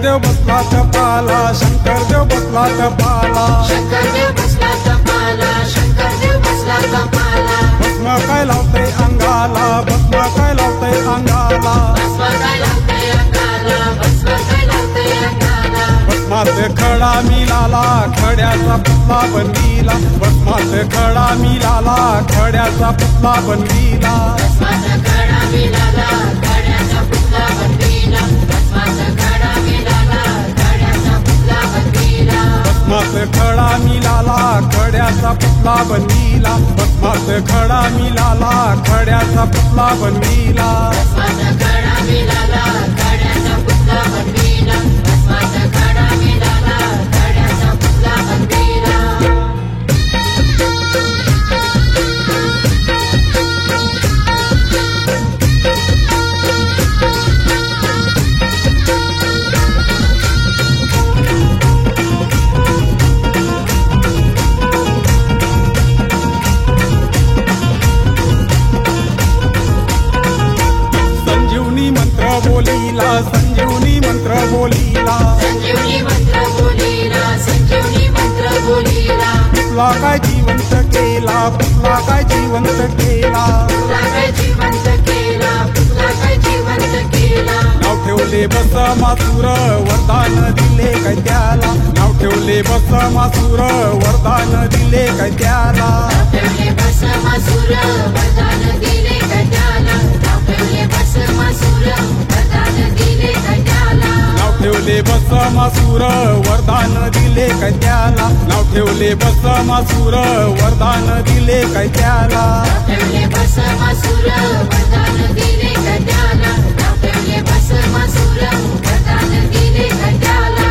शंकरदेव बसला तपाला, शंकरदेव बसला तपाला, शंकरदेव बसला तपाला, शंकरदेव बसला तपाला. भस्म काय लावते अंगाला, भस्म काय लावते अंगाला, भस्म काय लावते अंगाला, भस्म काय लावते अंगाला. भस्मात खडा मिळाला, खड्याचा पुतळा बनविला, भस्मात खडा मिळाला, खड्याचा पुतळा बनविला, भस्माचा खडा मिळाला, खड्याचा पुतळा बनविला, भस्माचा खडा मिळाला, खड्याचा पुतळा बनविला. भस्मात खडा मिळाला, खड्याचा पुतळा बनविला, भस्मात खडा मिळाला, खड्याचा पुतळा बनविला, भस्माचा खडा मिळाला, खड्याचा पुतळा बनविला, भस्माचा खडा मिळाला, खड्याचा पुतळा बनविला. संजीवनी मंत्र बोलीला, संजीवनी मंत्र बोलीला, संजीवनी मंत्र बोलीला, संजीवनी मंत्र बोलीला. पुतळा काय जिवंत केला, पुतळा काय जिवंत केला, पुतळा काय जिवंत केला, पुतळा काय जिवंत केला. नाव ठेवले बस मासुर, वरदान दिले काय त्याला, नाव ठेवले बस मासुर, वरदान दिले काय त्याला, ठेवले बस मासुर, वरदान दिले काय त्याला. ठेवले बस मासुर, वरदान दिले काय त्याला. नाव ठेवले बस मासुर, वरदान दिले काय त्याला, नाव ठेवले बस मासुर, वरदान दिले काय त्याला, ठेवले बस मासुर, वरदान दिले काय त्याला. ठेवले बस मासुर, वरदान दिले काय त्याला.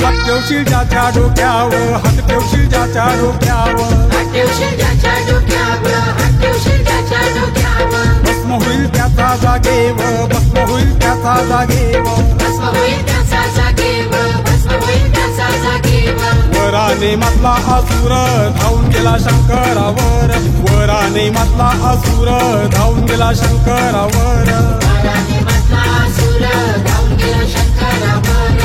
हात ठेवशील ज्याच्या डोक्यावर, हात ठेवशील ज्याच्या डोक्यावर, हात ठेवशील ज्याच्या डोक्यावर, हात ठेवशील ज्याच्या डोक्यावर. भस्म होईल त्याचा जागेवर, भस्म होईल त्याचा जागेवर, भस्म होईल त्याचा जागेवर, भस्म होईल त्याचा जागेवर. वराने मातला असुर, धावून गेला शंकरावर, वराने मातला असुर, धावून गेला शंकरावर, वराने म्हटला असुर, धावून गेला शंकरावर.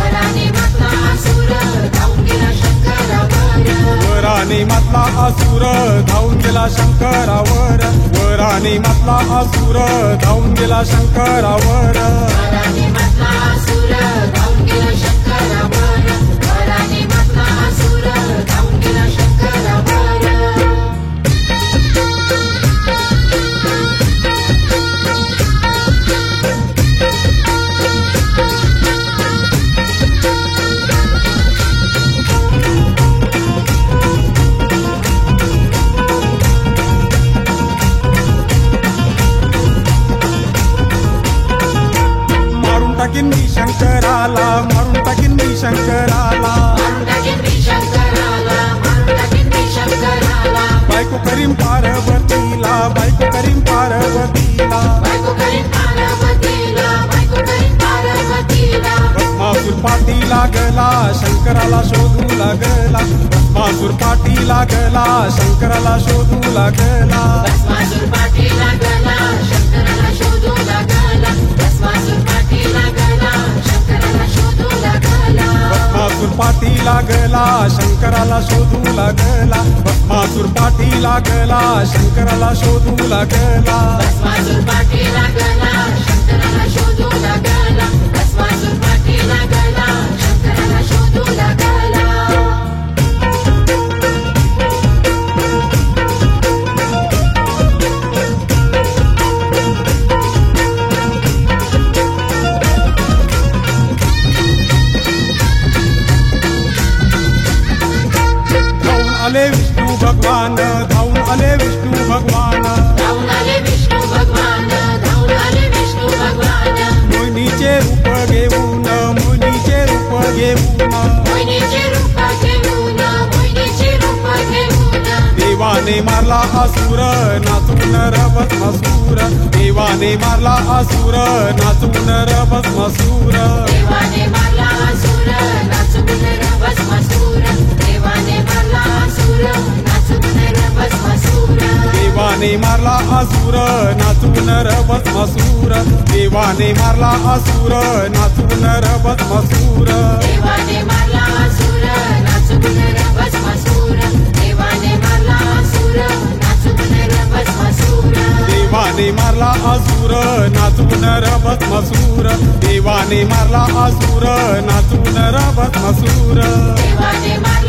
वराने म्हटला असुर, धावून गेला शंकरावर. वराने मातला असुर, धावून गेला शंकरावर, वराने मातला असुर, धावून गेला शंकरावर, वराने म्हटला असुर, धावून गेला शंकरावर. वराने म्हटला असुर, धावून गेला शंकरावर. मारून टाकीन मी शंकराला, मारून टाकीन मी शंकराला, मारून टाकीन मी शंकराला, मारून टाकीन मी शंकराला. बायको करीम पार्वतीला, बायको करीम पार्वतीला, बायको करीन पार्वतीला, बायको करीन पार्वतीला. भस्मासुर पाठी लागला, शंकराला शोधू लागला, भस्मासुर पाठी लागला, शंकराला शोधू लागला, भस्मासुर पाठी लागला, शंकराला शोधू लागला. भस्मासुर पाठी लागला, शंकराला शोधू लागला. भस्मासुर पाठी लागला, शंकराला शोधू लागला, भस्मासुर पाठी लागला, शंकराला शोधू लागला, भस्मासुर पाठी लागला, शंकराला शोधू लागला. भस्मासुर पाठी लागला, शंकराला शोधू लागला. धावून आले विष्णू भगवान, धावून आले विष्णू भगवान, धावून आले विष्णू भगवान, धावून आले विष्णू भगवान. मोहिनीचे रूप घेऊन, मोहिनीचे रूप घेऊन, मोहिनीचे रूप घेऊन, मोहिनीचे रूप घेऊन. देवाने मारला असुर, नाचून र भस्मासूर देवाने मारला असुर नाचून र भस्मासूर देवाने मारला असुर नाचून र भस्मासूर देवाने मारला असुर नाचून र भस्मासूर देवाने मारला असुर नाचून र भस्मासूर देवाने मारला असुर नाचून र भस्मासूर देवाने मारला असुर नाचून र भस्मासूर देवाने मारला असुर नाचून र भस्मासूर देवाने मारला असुर नाचून र भस्मासूर देवाने मारला असुर नाचून र भस्मासूर देवाने मारला